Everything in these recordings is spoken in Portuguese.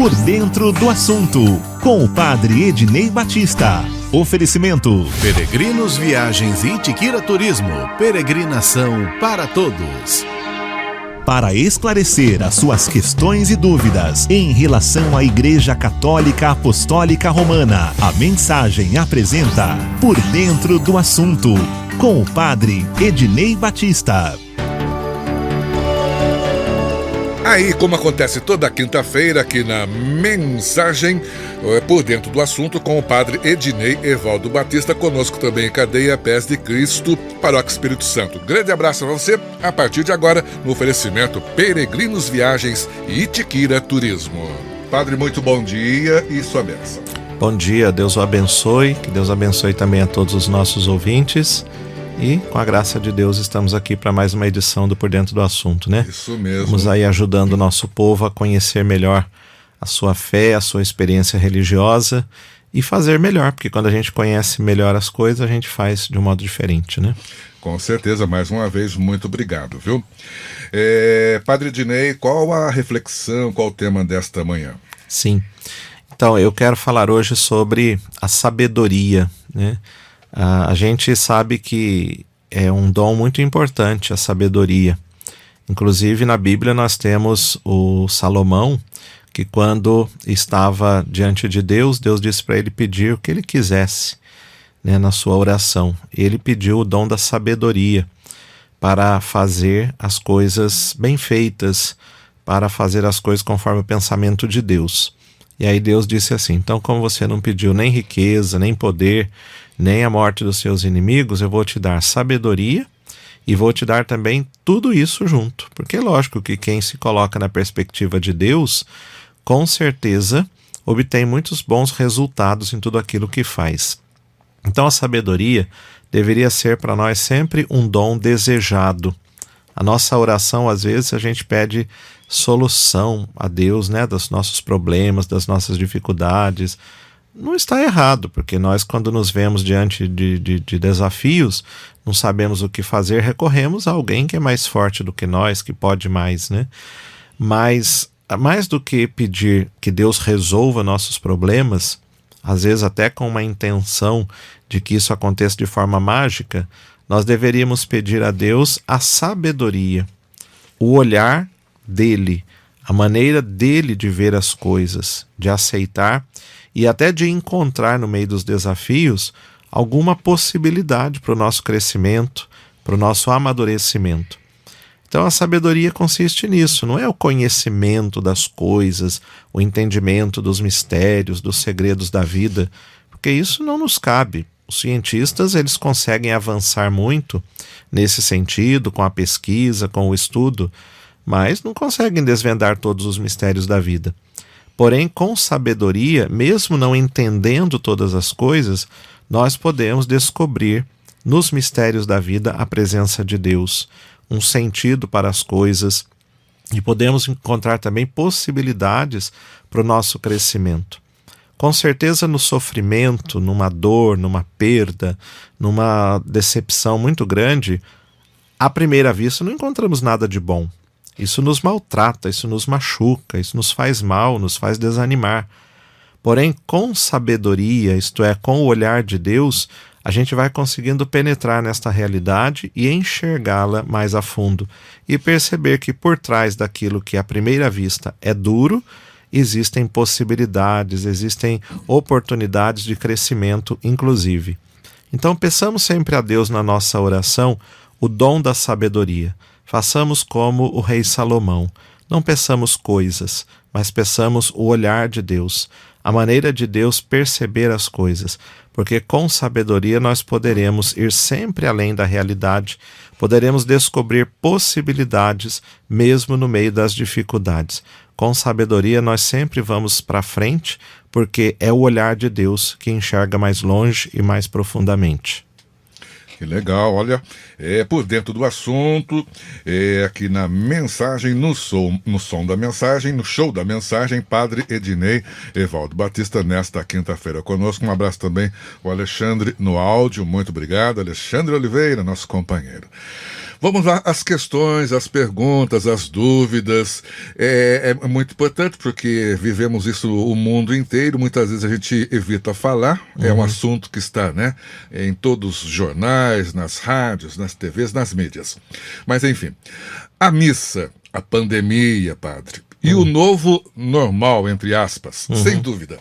Por Dentro do Assunto, com o padre Ednei Batista. Oferecimento: Peregrinos Viagens e Itiquira Turismo. Peregrinação para todos. Para esclarecer as suas questões e dúvidas em relação à Igreja Católica Apostólica Romana, a Mensagem apresenta Por Dentro do Assunto, com o padre Ednei Batista. Aí, como acontece toda quinta-feira aqui na Mensagem, Por Dentro do Assunto, com o padre Ednei Evaldo Batista, conosco também Cadeia Pés de Cristo, Paróquia Espírito Santo. Grande abraço a você, a partir de agora, no oferecimento Peregrinos Viagens e Itiquira Turismo. Padre, muito bom dia e sua bênção. Bom dia, Deus o abençoe, que Deus abençoe também a todos os nossos ouvintes. E, com a graça de Deus, estamos aqui para mais uma edição do Por Dentro do Assunto, né? Isso mesmo. Vamos aí ajudando o nosso povo a conhecer melhor a sua fé, a sua experiência religiosa e fazer melhor, porque quando a gente conhece melhor as coisas, a gente faz de um modo diferente, né? Com certeza, mais uma vez, muito obrigado, viu? Padre Ednei, qual a reflexão, qual o tema desta manhã? Sim. Então, eu quero falar hoje sobre a sabedoria, né? A gente sabe que é um dom muito importante a sabedoria. Inclusive na Bíblia nós temos o Salomão, que quando estava diante de Deus, Deus disse para ele pedir o que ele quisesse, né, na sua oração. Ele pediu o dom da sabedoria para fazer as coisas bem feitas, para fazer as coisas conforme o pensamento de Deus. E aí Deus disse assim: então, como você não pediu nem riqueza, nem poder, nem a morte dos seus inimigos, eu vou te dar sabedoria e vou te dar também tudo isso junto. Porque é lógico que quem se coloca na perspectiva de Deus, com certeza obtém muitos bons resultados em tudo aquilo que faz. Então a sabedoria deveria ser para nós sempre um dom desejado. A nossa oração, às vezes, a gente pede solução a Deus, né, dos nossos problemas, das nossas dificuldades. Não está errado, porque nós, quando nos vemos diante de desafios, não sabemos o que fazer, recorremos a alguém que é mais forte do que nós, que pode mais, né? Mas, mais do que pedir que Deus resolva nossos problemas, às vezes até com uma intenção de que isso aconteça de forma mágica, nós deveríamos pedir a Deus a sabedoria, o olhar dele, a maneira dele de ver as coisas, de aceitar e até de encontrar no meio dos desafios alguma possibilidade para o nosso crescimento, para o nosso amadurecimento. Então a sabedoria consiste nisso, não é o conhecimento das coisas, o entendimento dos mistérios, dos segredos da vida, porque isso não nos cabe. Os cientistas, eles conseguem avançar muito nesse sentido, com a pesquisa, com o estudo, mas não conseguem desvendar todos os mistérios da vida. Porém, com sabedoria, mesmo não entendendo todas as coisas, nós podemos descobrir nos mistérios da vida a presença de Deus, um sentido para as coisas, e podemos encontrar também possibilidades para o nosso crescimento. Com certeza, no sofrimento, numa dor, numa perda, numa decepção muito grande, à primeira vista não encontramos nada de bom. Isso nos maltrata, isso nos machuca, isso nos faz mal, nos faz desanimar. Porém, com sabedoria, isto é, com o olhar de Deus, a gente vai conseguindo penetrar nesta realidade e enxergá-la mais a fundo e perceber que por trás daquilo que à primeira vista é duro, existem possibilidades, existem oportunidades de crescimento, inclusive. Então, peçamos sempre a Deus na nossa oração o dom da sabedoria. Façamos como o rei Salomão. Não peçamos coisas, mas peçamos o olhar de Deus, a maneira de Deus perceber as coisas, porque com sabedoria nós poderemos ir sempre além da realidade, poderemos descobrir possibilidades mesmo no meio das dificuldades. Com sabedoria nós sempre vamos para frente, porque é o olhar de Deus que enxerga mais longe e mais profundamente. Que legal, olha, por dentro do assunto, aqui na Mensagem, no som da Mensagem, no show da Mensagem, Padre Ednei Evaldo Batista, nesta quinta-feira conosco. Um abraço também ao Alexandre no áudio, muito obrigado, Alexandre Oliveira, nosso companheiro. Vamos lá, as questões, as perguntas, as dúvidas. É muito importante porque vivemos isso o mundo inteiro. Muitas vezes a gente evita falar. É um assunto que está, né, em todos os jornais, nas rádios, nas TVs, nas mídias. Mas enfim, a missa, a pandemia, padre, e o novo normal, entre aspas, sem dúvida.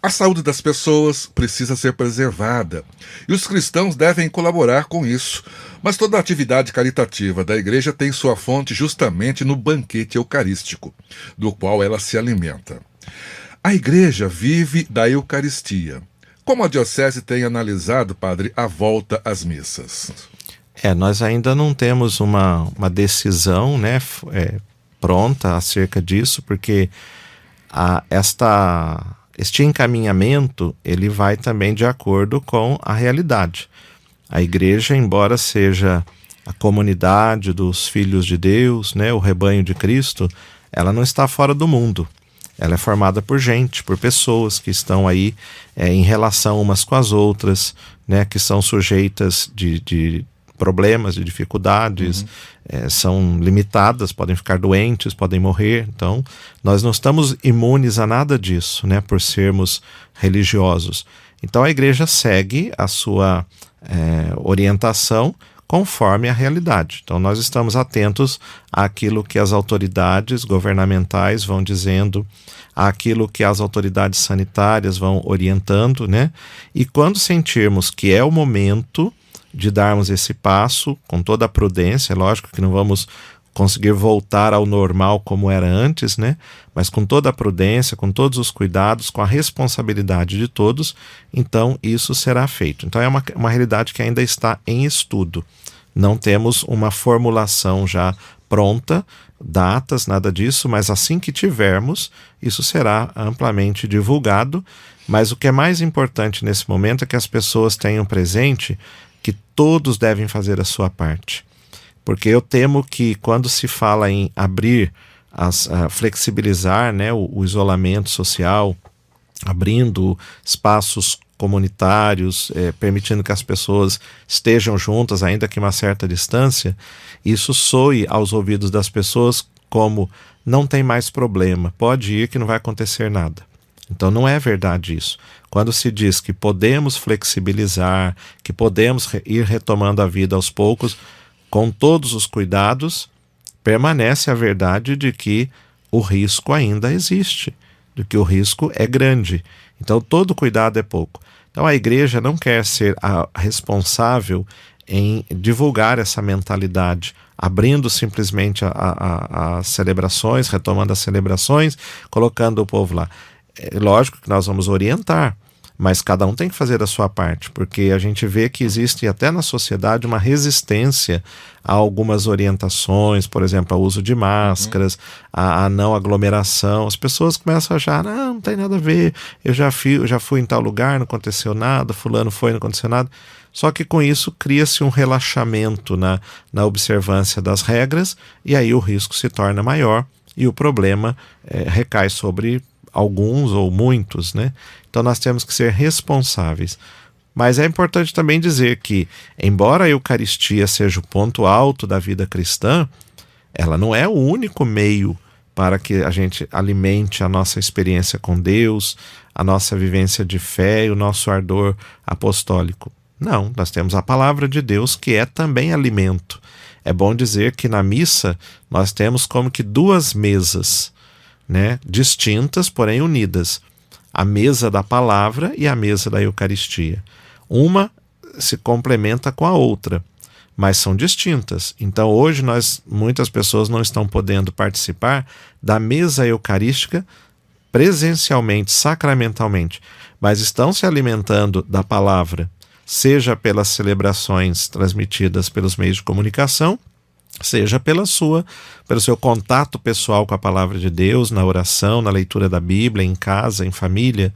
A saúde das pessoas precisa ser preservada e os cristãos devem colaborar com isso. Mas toda atividade caritativa da igreja tem sua fonte justamente no banquete eucarístico, do qual ela se alimenta. A igreja vive da Eucaristia. Como a diocese tem analisado, padre, a volta às missas? Nós ainda não temos uma decisão, né, pronta acerca disso, porque este encaminhamento ele vai também de acordo com a realidade. A igreja, embora seja a comunidade dos filhos de Deus, né, o rebanho de Cristo, ela não está fora do mundo. Ela é formada por gente, por pessoas que estão aí em relação umas com as outras, né, que são sujeitas de problemas, de dificuldades, são limitadas, podem ficar doentes, podem morrer. Então, nós não estamos imunes a nada disso, né, por sermos religiosos. Então, a igreja segue a sua orientação conforme a realidade. Então, nós estamos atentos àquilo que as autoridades governamentais vão dizendo, àquilo que as autoridades sanitárias vão orientando, né? E quando sentirmos que é o momento de darmos esse passo com toda a prudência, é lógico que não vamos conseguir voltar ao normal como era antes, né? Mas com toda a prudência, com todos os cuidados, com a responsabilidade de todos, então isso será feito. Então é uma realidade que ainda está em estudo. Não temos uma formulação já pronta, datas, nada disso, mas assim que tivermos, isso será amplamente divulgado. Mas o que é mais importante nesse momento é que as pessoas tenham presente que todos devem fazer a sua parte. Porque eu temo que quando se fala em abrir, flexibilizar, né, o isolamento social, abrindo espaços comunitários, permitindo que as pessoas estejam juntas, ainda que uma certa distância, isso soe aos ouvidos das pessoas como não tem mais problema, pode ir que não vai acontecer nada. Então não é verdade isso. Quando se diz que podemos flexibilizar, que podemos ir retomando a vida aos poucos, com todos os cuidados, permanece a verdade de que o risco ainda existe, de que o risco é grande. Então todo cuidado é pouco. Então a igreja não quer ser a responsável em divulgar essa mentalidade, abrindo simplesmente as celebrações, retomando as celebrações, colocando o povo lá. É lógico que nós vamos orientar, mas cada um tem que fazer a sua parte, porque a gente vê que existe até na sociedade uma resistência a algumas orientações, por exemplo, ao uso de máscaras, a não aglomeração. As pessoas começam a achar, não tem nada a ver, eu já fui em tal lugar, não aconteceu nada, fulano foi, não aconteceu nada. Só que com isso cria-se um relaxamento na observância das regras, e aí o risco se torna maior e o problema recai sobre alguns ou muitos, né? Então nós temos que ser responsáveis. Mas é importante também dizer que, embora a Eucaristia seja o ponto alto da vida cristã, ela não é o único meio para que a gente alimente a nossa experiência com Deus, a nossa vivência de fé e o nosso ardor apostólico. Não, nós temos a palavra de Deus, que é também alimento. É bom dizer que na missa nós temos como que duas mesas, né, distintas, porém unidas. A mesa da palavra e a mesa da Eucaristia. Uma se complementa com a outra, mas são distintas. Então hoje muitas pessoas não estão podendo participar da mesa eucarística presencialmente, sacramentalmente, mas estão se alimentando da palavra, seja pelas celebrações transmitidas pelos meios de comunicação, seja pelo seu contato pessoal com a palavra de Deus, na oração, na leitura da Bíblia, em casa, em família.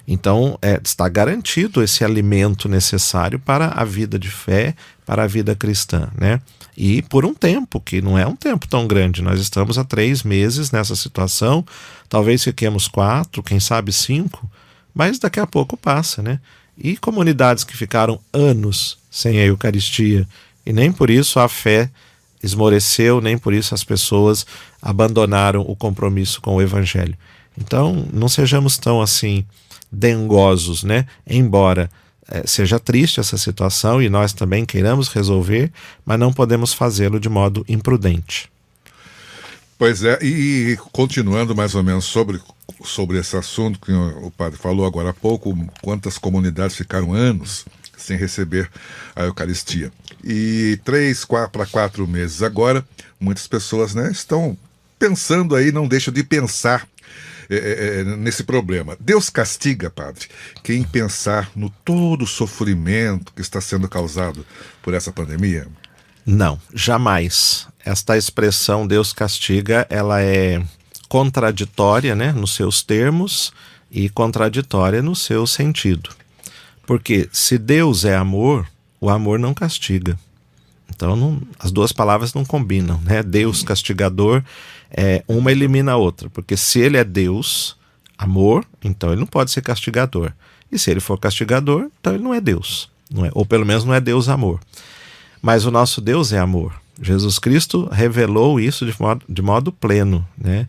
Então está garantido esse alimento necessário para a vida de fé, para a vida cristã, né? E por um tempo, que não é um tempo tão grande, nós estamos há 3 meses nessa situação, talvez fiquemos 4, quem sabe 5, mas daqui a pouco passa, né? E comunidades que ficaram anos sem a Eucaristia, E nem por isso a fé esmoreceu, nem por isso as pessoas abandonaram o compromisso com o Evangelho. Então, não sejamos tão assim dengosos, né? Embora seja triste essa situação e nós também queiramos resolver, mas não podemos fazê-lo de modo imprudente. Pois é, e continuando mais ou menos sobre esse assunto que o padre falou agora há pouco, quantas comunidades ficaram anos sem receber a Eucaristia. E 3 para 4 meses agora, muitas pessoas, né, estão pensando aí, não deixam de pensar nesse problema. Deus castiga, padre, quem pensar no todo o sofrimento que está sendo causado por essa pandemia? Não, jamais. Esta expressão Deus castiga, ela é contraditória, né, nos seus termos e contraditória no seu sentido. Porque se Deus é amor, o amor não castiga. Então as duas palavras não combinam, né? Deus castigador, uma elimina a outra. Porque se ele é Deus, amor, então ele não pode ser castigador. E se ele for castigador, então ele não é Deus. Não é, ou pelo menos não é Deus amor. Mas o nosso Deus é amor. Jesus Cristo revelou isso de modo pleno, né?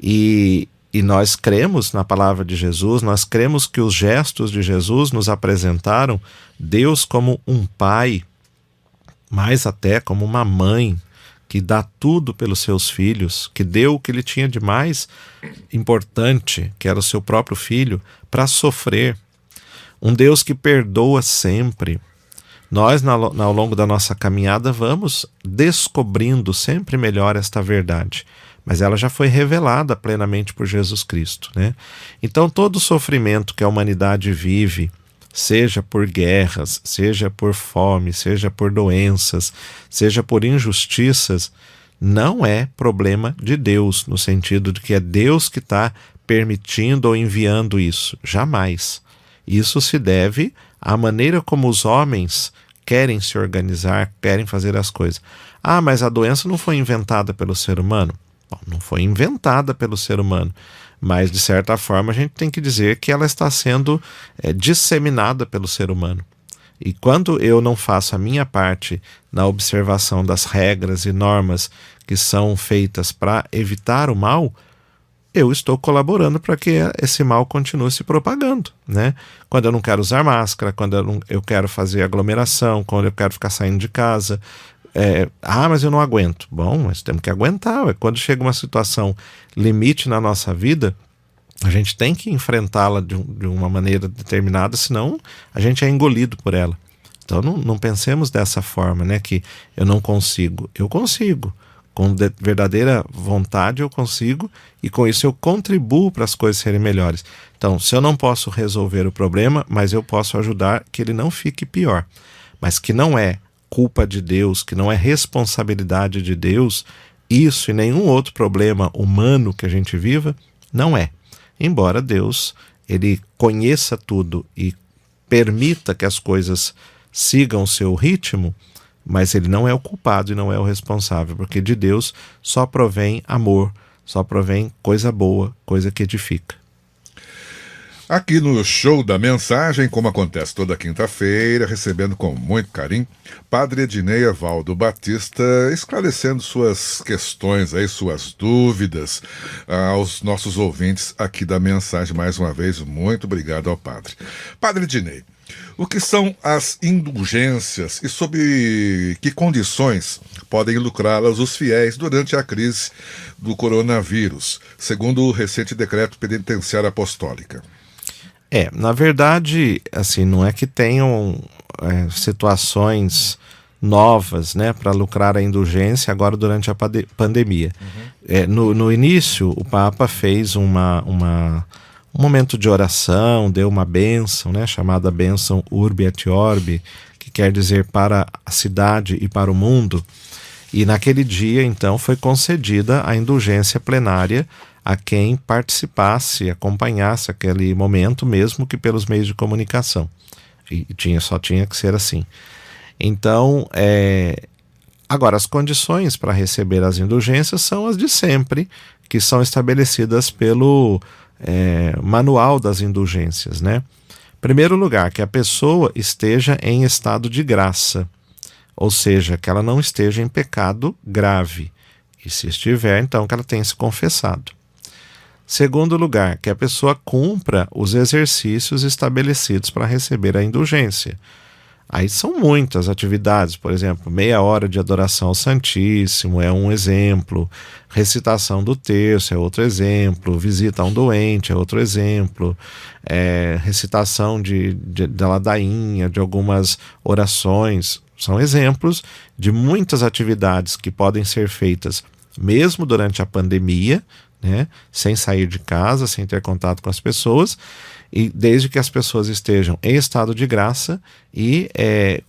E nós cremos na palavra de Jesus, nós cremos que os gestos de Jesus nos apresentaram Deus como um pai, mais até como uma mãe, que dá tudo pelos seus filhos, que deu o que ele tinha de mais importante, que era o seu próprio filho, para sofrer. Um Deus que perdoa sempre. Nós, ao longo da nossa caminhada, vamos descobrindo sempre melhor esta verdade. Mas ela já foi revelada plenamente por Jesus Cristo, né? Então todo o sofrimento que a humanidade vive, seja por guerras, seja por fome, seja por doenças, seja por injustiças, não é problema de Deus, no sentido de que é Deus que está permitindo ou enviando isso. Jamais. Isso se deve à maneira como os homens querem se organizar, querem fazer as coisas. Ah, mas a doença não foi inventada pelo ser humano? Bom, não foi inventada pelo ser humano, mas de certa forma a gente tem que dizer que ela está sendo disseminada pelo ser humano. E quando eu não faço a minha parte na observação das regras e normas que são feitas para evitar o mal, eu estou colaborando para que esse mal continue se propagando, né? Quando eu não quero usar máscara, quando eu quero fazer aglomeração, quando eu quero ficar saindo de casa, mas eu não aguento. Bom, mas temos que aguentar. Quando chega uma situação limite na nossa vida, a gente tem que enfrentá-la de uma maneira determinada, senão a gente é engolido por ela. Então não pensemos dessa forma, né? Que eu não consigo. Eu consigo. Com verdadeira vontade eu consigo, e com isso eu contribuo para as coisas serem melhores. Então, se eu não posso resolver o problema, mas eu posso ajudar que ele não fique pior. Mas que não é culpa de Deus, que não é responsabilidade de Deus, isso e nenhum outro problema humano que a gente viva, não é. Embora Deus, ele conheça tudo e permita que as coisas sigam o seu ritmo, mas ele não é o culpado e não é o responsável, porque de Deus só provém amor, só provém coisa boa, coisa que edifica. Aqui no Show da Mensagem, como acontece toda quinta-feira, recebendo com muito carinho, Padre Ednei Evaldo Batista, esclarecendo suas questões, aí, suas dúvidas aos nossos ouvintes aqui da Mensagem. Mais uma vez, muito obrigado ao Padre. Padre Ednei, o que são as indulgências e sob que condições podem lucrá-las os fiéis durante a crise do coronavírus, segundo o recente decreto penitenciário apostólica? Na verdade, assim, não é que tenham situações novas, né, para lucrar a indulgência agora durante a pandemia. No início, o Papa fez um momento de oração, deu uma bênção, né, chamada bênção Urbi et Orbi, que quer dizer para a cidade e para o mundo. E naquele dia, então, foi concedida a indulgência plenária a quem participasse, acompanhasse aquele momento, mesmo que pelos meios de comunicação. E só tinha que ser assim. Então, agora, as condições para receber as indulgências são as de sempre, que são estabelecidas pelo manual das indulgências, né? Primeiro lugar, que a pessoa esteja em estado de graça. ou seja, que ela não esteja em pecado grave. E se estiver, então que ela tenha se confessado. Segundo lugar, que a pessoa cumpra os exercícios estabelecidos para receber a indulgência. Aí são muitas atividades, por exemplo, meia hora de adoração ao Santíssimo é um exemplo, recitação do terço é outro exemplo, visita a um doente é outro exemplo, recitação da ladainha, de algumas orações, são exemplos de muitas atividades que podem ser feitas mesmo durante a pandemia, né, sem sair de casa, sem ter contato com as pessoas, e desde que as pessoas estejam em estado de graça e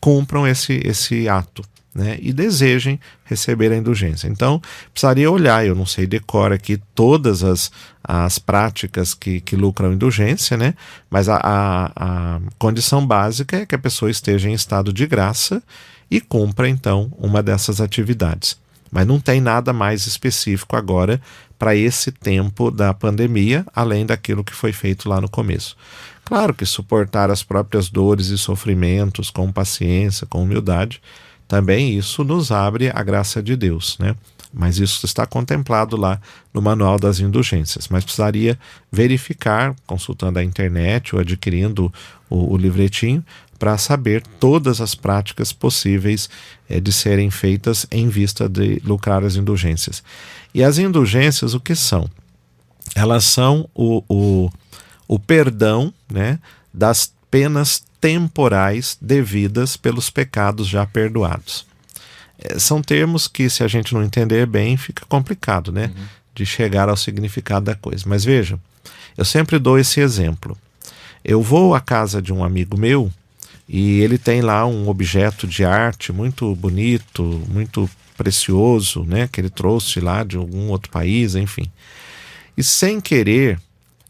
cumpram esse ato, né, e desejem receber a indulgência. Então, precisaria olhar, eu não sei decor aqui todas as práticas que lucram indulgência, né, mas a condição básica é que a pessoa esteja em estado de graça e cumpra, então, uma dessas atividades. Mas não tem nada mais específico agora para esse tempo da pandemia, além daquilo que foi feito lá no começo. Claro que suportar as próprias dores e sofrimentos com paciência, com humildade, também isso nos abre a graça de Deus, né? Mas isso está contemplado lá no Manual das Indulgências. Mas precisaria verificar, consultando a internet ou adquirindo o livretinho, para saber todas as práticas possíveis de serem feitas em vista de lucrar as indulgências. E as indulgências, o que são? Elas são o perdão, né, das penas temporais devidas pelos pecados já perdoados. São termos que, se a gente não entender bem, fica complicado, né, de chegar ao significado da coisa. Mas veja, eu sempre dou esse exemplo. Eu vou à casa de um amigo meu e ele tem lá um objeto de arte muito bonito, muito precioso, né, que ele trouxe lá de algum outro país, enfim. E sem querer,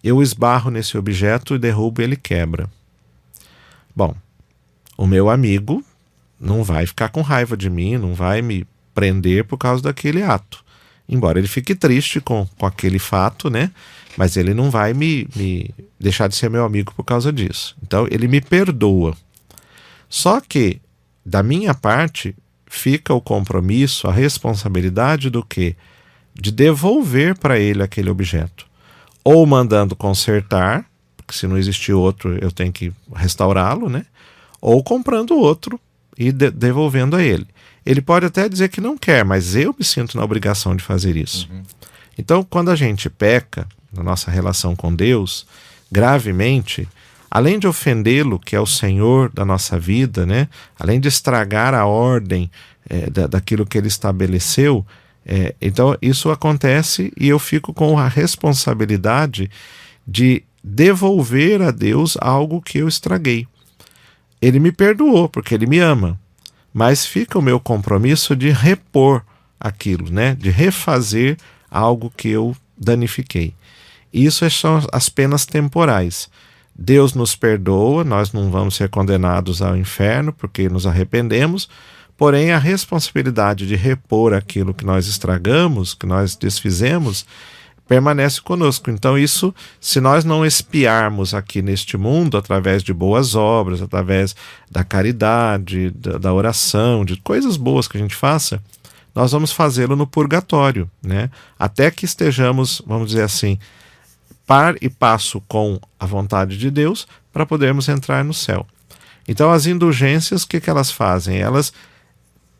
eu esbarro nesse objeto e derrubo e ele quebra. Bom, o meu amigo não vai ficar com raiva de mim, não vai me prender por causa daquele ato. Embora ele fique triste com aquele fato, né, mas ele não vai me deixar de ser meu amigo por causa disso. Então ele me perdoa. Só que, da minha parte, fica o compromisso, a responsabilidade do quê? De devolver para ele aquele objeto. Ou mandando consertar, porque se não existir outro eu tenho que restaurá-lo, né? Ou comprando outro e devolvendo a ele. Ele pode até dizer que não quer, mas eu me sinto na obrigação de fazer isso. Então, quando a gente peca na nossa relação com Deus, gravemente, além de ofendê-lo, que é o Senhor da nossa vida, né? Além de estragar a ordem daquilo que ele estabeleceu, então isso acontece e eu fico com a responsabilidade de devolver a Deus algo que eu estraguei. Ele me perdoou porque ele me ama, mas fica o meu compromisso de repor aquilo, né? De refazer algo que eu danifiquei. Isso são as penas temporais. Deus nos perdoa, nós não vamos ser condenados ao inferno porque nos arrependemos, porém a responsabilidade de repor aquilo que nós estragamos, que nós desfizemos, permanece conosco. Então isso, se nós não expiarmos aqui neste mundo, através de boas obras, através da caridade, da oração, de coisas boas que a gente faça, nós vamos fazê-lo no purgatório, né? Até que estejamos, vamos dizer assim, par e passo com a vontade de Deus para podermos entrar no céu. Então as indulgências, o que elas fazem? Elas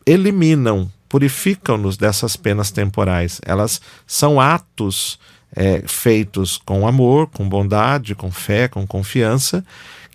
eliminam, purificam-nos dessas penas temporais. Elas são atos feitos com amor, com bondade, com fé, com confiança,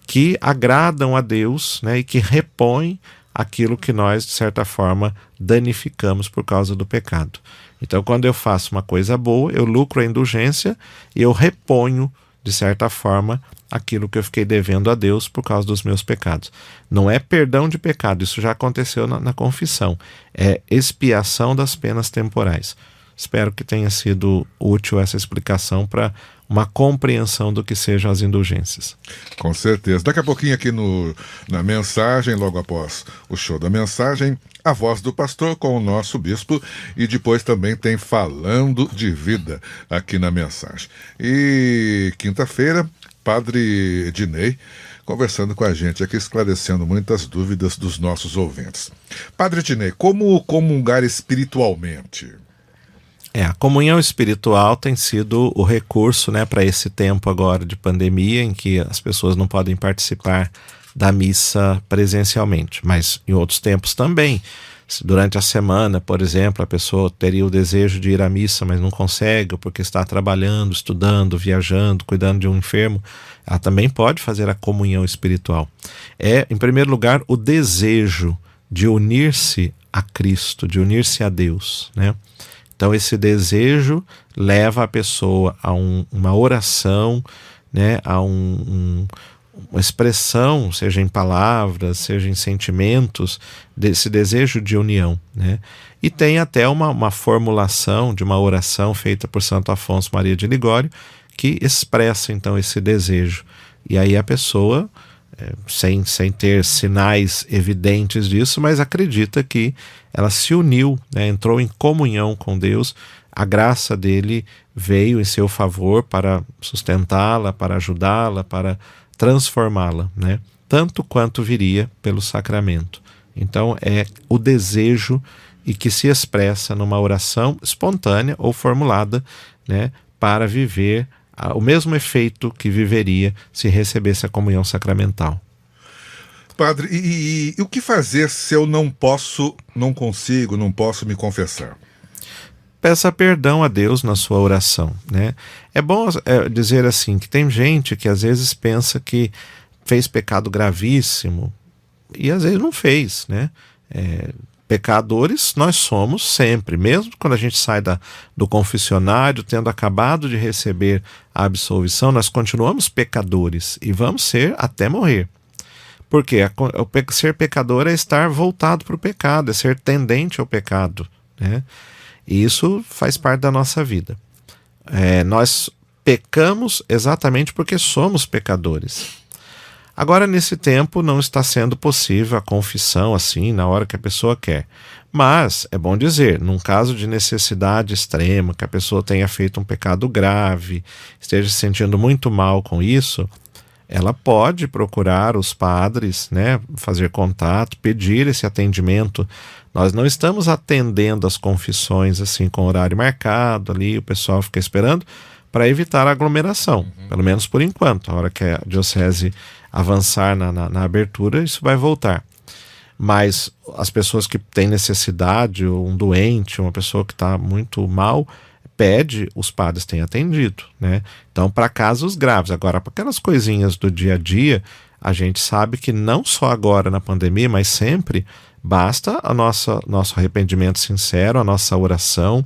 que agradam a Deus, né, e que repõem aquilo que nós, de certa forma, danificamos por causa do pecado. Então, quando eu faço uma coisa boa, eu lucro a indulgência e eu reponho, de certa forma, aquilo que eu fiquei devendo a Deus por causa dos meus pecados. Não é perdão de pecado, isso já aconteceu na confissão. É expiação das penas temporais. Espero que tenha sido útil essa explicação para uma compreensão do que sejam as indulgências. Com certeza. Daqui a pouquinho aqui na mensagem, logo após o show da mensagem, a voz do pastor com o nosso bispo, e depois também tem Falando de Vida aqui na mensagem. E quinta-feira Padre Ednei, conversando com a gente aqui, esclarecendo muitas dúvidas dos nossos ouvintes. Padre Ednei, como comungar espiritualmente? A comunhão espiritual tem sido o recurso, né, para esse tempo agora de pandemia, em que as pessoas não podem participar da missa presencialmente, mas em outros tempos também. Se durante a semana, por exemplo, a pessoa teria o desejo de ir à missa, mas não consegue, porque está trabalhando, estudando, viajando, cuidando de um enfermo, ela também pode fazer a comunhão espiritual. Em primeiro lugar, o desejo de unir-se a Cristo, de unir-se a Deus, né? Então esse desejo leva a pessoa a uma oração, né, a uma expressão, seja em palavras, seja em sentimentos, desse desejo de união, né? E tem até uma formulação de uma oração feita por Santo Afonso Maria de Ligório que expressa então esse desejo. E aí a pessoa, sem ter sinais evidentes disso, mas acredita que ela se uniu, né, entrou em comunhão com Deus, a graça dele veio em seu favor para sustentá-la, para ajudá-la, para transformá-la, né, tanto quanto viria pelo sacramento. Então é o desejo e que se expressa numa oração espontânea ou formulada, né, para viver o mesmo efeito que viveria se recebesse a comunhão sacramental. Padre, e o que fazer se eu não posso me confessar? Peça perdão a Deus na sua oração, né? É bom dizer assim, que tem gente que às vezes pensa que fez pecado gravíssimo e às vezes não fez, né? Pecadores nós somos sempre, mesmo quando a gente sai do confessionário, tendo acabado de receber a absolvição, nós continuamos pecadores e vamos ser até morrer. Porque ser pecador é estar voltado para o pecado, é ser tendente ao pecado, né? E isso faz parte da nossa vida. Nós pecamos exatamente porque somos pecadores. Agora, nesse tempo, não está sendo possível a confissão assim, na hora que a pessoa quer. Mas, é bom dizer, num caso de necessidade extrema, que a pessoa tenha feito um pecado grave, esteja se sentindo muito mal com isso, ela pode procurar os padres, né, fazer contato, pedir esse atendimento. Nós não estamos atendendo as confissões assim com horário marcado, ali o pessoal fica esperando, para evitar a aglomeração, pelo menos por enquanto. A hora que a diocese avançar na abertura, isso vai voltar. Mas as pessoas que têm necessidade, um doente, uma pessoa que está muito mal, pede, os padres têm atendido, né? Então, para casos graves. Agora, para aquelas coisinhas do dia a dia, a gente sabe que não só agora na pandemia, mas sempre, basta nosso arrependimento sincero, a nossa oração,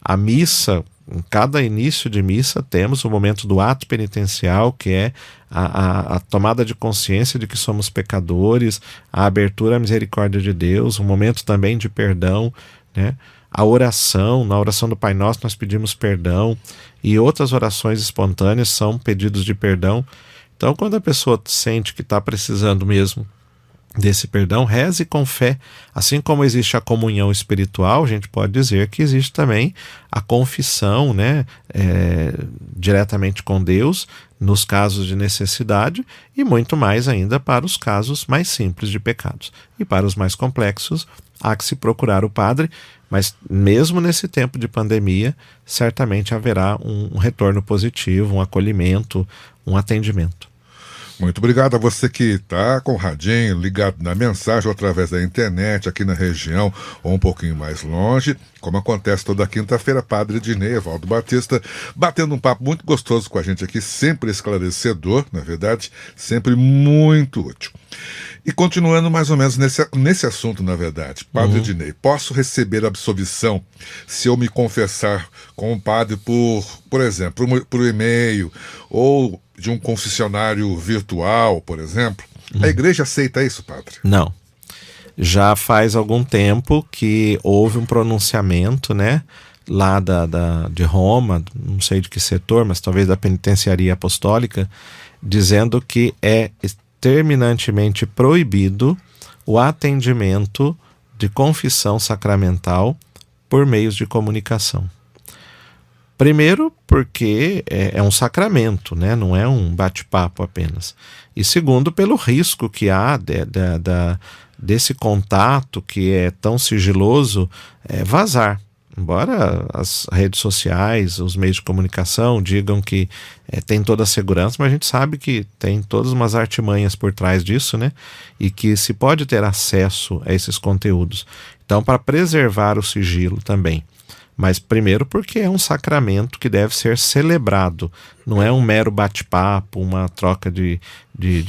a missa. Em cada início de missa temos o momento do ato penitencial, que é a tomada de consciência de que somos pecadores, a abertura à misericórdia de Deus, um momento também de perdão, né? A oração, na oração do Pai Nosso nós pedimos perdão, e outras orações espontâneas são pedidos de perdão. Então, quando a pessoa sente que está precisando mesmo desse perdão, reze com fé. Assim como existe a comunhão espiritual, a gente pode dizer que existe também a confissão, né, diretamente com Deus, nos casos de necessidade, e muito mais ainda para os casos mais simples de pecados. E para os mais complexos, há que se procurar o padre, mas mesmo nesse tempo de pandemia, certamente haverá um retorno positivo, um acolhimento, um atendimento. Muito obrigado a você que está com o radinho ligado na mensagem ou através da internet aqui na região ou um pouquinho mais longe, como acontece toda quinta-feira. Padre Ednei Evaldo Batista batendo um papo muito gostoso com a gente aqui, sempre esclarecedor, na verdade, sempre muito útil. E continuando mais ou menos nesse assunto, na verdade, Padre Ednei, posso receber absolvição se eu me confessar com um padre por exemplo, por e-mail ou de um confessionário virtual, por exemplo? A igreja aceita isso, padre? Não. Já faz algum tempo que houve um pronunciamento, né, lá de Roma, não sei de que setor, mas talvez da penitenciaria apostólica, dizendo que é terminantemente proibido o atendimento de confissão sacramental por meios de comunicação. Primeiro, porque é um sacramento, né? Não é um bate-papo apenas. E segundo, pelo risco que há desse contato que é tão sigiloso vazar. Embora as redes sociais, os meios de comunicação digam que tem toda a segurança, mas a gente sabe que tem todas umas artimanhas por trás disso, né? E que se pode ter acesso a esses conteúdos. Então, para preservar o sigilo também. Mas primeiro porque é um sacramento que deve ser celebrado, não é um mero bate-papo, uma troca de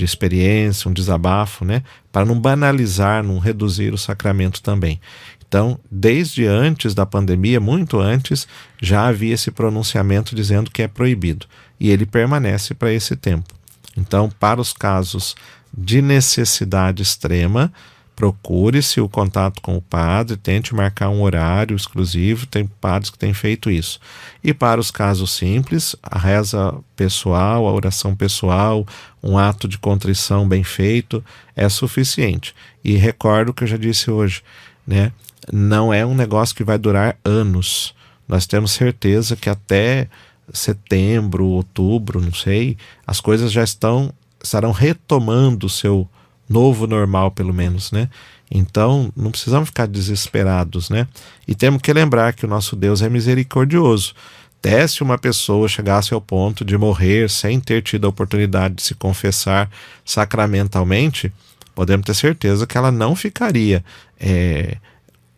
experiência, um desabafo, né? Para não banalizar, não reduzir o sacramento também. Então, desde antes da pandemia, muito antes, já havia esse pronunciamento dizendo que é proibido. E ele permanece para esse tempo. Então, para os casos de necessidade extrema, procure-se o contato com o padre, tente marcar um horário exclusivo, tem padres que têm feito isso. E para os casos simples, a reza pessoal, a oração pessoal, um ato de contrição bem feito é suficiente. E recordo o que eu já disse hoje, né? Não é um negócio que vai durar anos. Nós temos certeza que até setembro, outubro, não sei, as coisas já estarão retomando o seu novo normal, pelo menos, né? Então, não precisamos ficar desesperados, né? E temos que lembrar que o nosso Deus é misericordioso. Até se uma pessoa chegasse ao ponto de morrer sem ter tido a oportunidade de se confessar sacramentalmente, podemos ter certeza que ela não ficaria,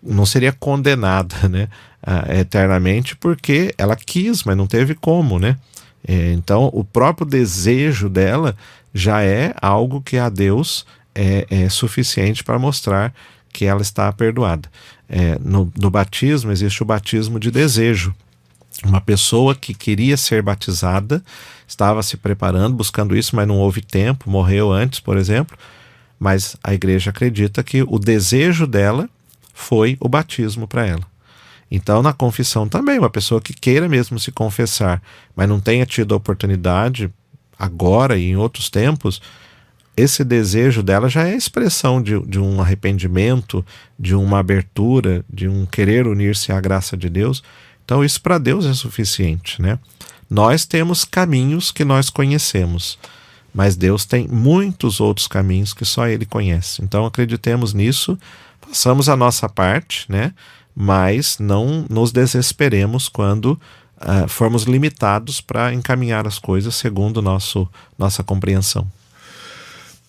não seria condenada, né, eternamente, porque ela quis, mas não teve como, né? Então, o próprio desejo dela já é algo que a Deus é suficiente para mostrar que ela está perdoada. No batismo existe o batismo de desejo. Uma pessoa que queria ser batizada, estava se preparando, buscando isso, mas não houve tempo, morreu antes, por exemplo, mas a igreja acredita que o desejo dela foi o batismo para ela. Então, na confissão também, uma pessoa que queira mesmo se confessar, mas não tenha tido a oportunidade agora e em outros tempos, esse desejo dela já é expressão de um arrependimento, de uma abertura, de um querer unir-se à graça de Deus. Então, isso para Deus é suficiente, né? Nós temos caminhos que nós conhecemos, mas Deus tem muitos outros caminhos que só Ele conhece. Então, acreditemos nisso, façamos a nossa parte, né? Mas não nos desesperemos quando formos limitados para encaminhar as coisas segundo nossa compreensão.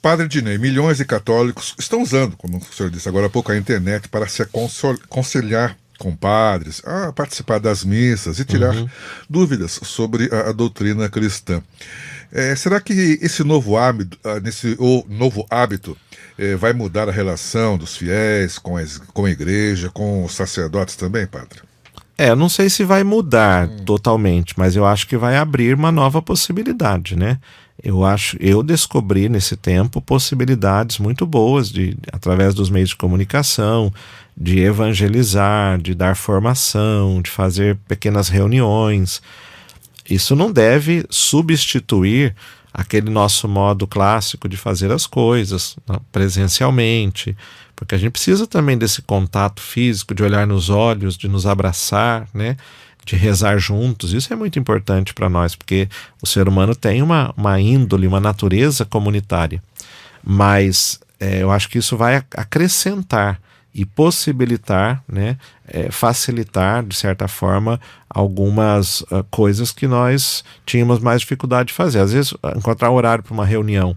Padre Ednei, milhões de católicos estão usando, como o senhor disse agora há pouco, a internet para se aconselhar com padres, a participar das missas e tirar dúvidas sobre a doutrina cristã. Será que esse novo hábito vai mudar a relação dos fiéis com a igreja, com os sacerdotes também, padre? Eu não sei se vai mudar totalmente, mas eu acho que vai abrir uma nova possibilidade, né? Eu descobri nesse tempo possibilidades muito boas através dos meios de comunicação, de evangelizar, de dar formação, de fazer pequenas reuniões. Isso não deve substituir aquele nosso modo clássico de fazer as coisas presencialmente, porque a gente precisa também desse contato físico, de olhar nos olhos, de nos abraçar, né? De rezar juntos. Isso é muito importante para nós, porque o ser humano tem uma índole, uma natureza comunitária. Mas eu acho que isso vai acrescentar e possibilitar, né, facilitar, de certa forma, algumas coisas que nós tínhamos mais dificuldade de fazer. Às vezes, encontrar horário para uma reunião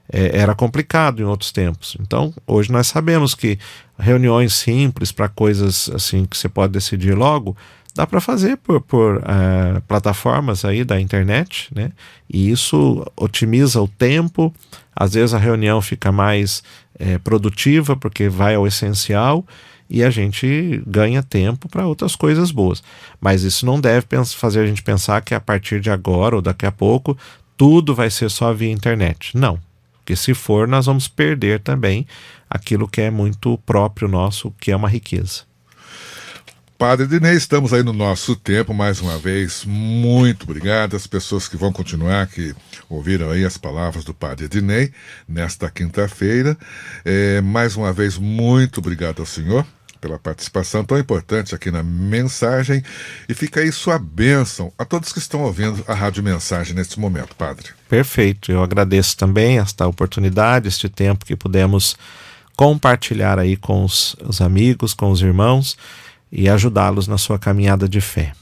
era complicado em outros tempos. Então, hoje nós sabemos que reuniões simples para coisas assim que você pode decidir logo, dá para fazer por plataformas aí da internet, né? E isso otimiza o tempo. Às vezes a reunião fica mais produtiva porque vai ao essencial e a gente ganha tempo para outras coisas boas. Mas isso não deve fazer a gente pensar que a partir de agora ou daqui a pouco tudo vai ser só via internet. Não, porque se for nós vamos perder também aquilo que é muito próprio nosso, que é uma riqueza. Padre Ednei, estamos aí no nosso tempo, mais uma vez, muito obrigado às pessoas que vão continuar, que ouviram aí as palavras do Padre Ednei nesta quinta-feira. Mais uma vez, muito obrigado ao senhor pela participação tão importante aqui na Mensagem. E fica aí sua bênção a todos que estão ouvindo a Rádio Mensagem neste momento, Padre. Perfeito, eu agradeço também esta oportunidade, este tempo que pudemos compartilhar aí com os amigos, com os irmãos e ajudá-los na sua caminhada de fé.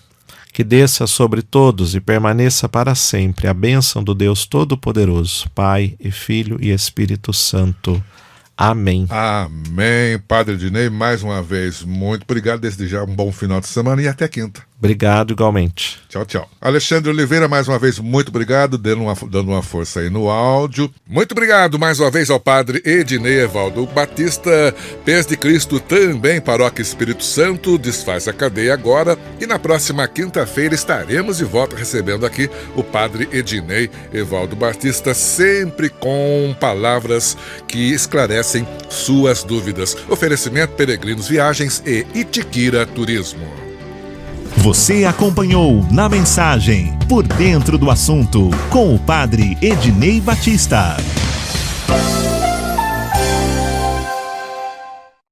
Que desça sobre todos e permaneça para sempre a bênção do Deus Todo-Poderoso, Pai e Filho e Espírito Santo. Amém. Amém. Padre Ednei, mais uma vez, muito obrigado. Desde já, um bom final de semana e até quinta. Obrigado igualmente. Tchau, tchau. Alexandre Oliveira, mais uma vez, muito obrigado, dando uma força aí no áudio. Muito obrigado mais uma vez ao Padre Ednei Evaldo Batista, Pés de Cristo, também Paróquia Espírito Santo, desfaz a cadeia agora. E na próxima quinta-feira estaremos de volta recebendo aqui o Padre Ednei Evaldo Batista, sempre com palavras que esclarecem suas dúvidas. Oferecimento Peregrinos Viagens e Itiquira Turismo. Você acompanhou na Mensagem Por Dentro do Assunto com o Padre Ednei Batista.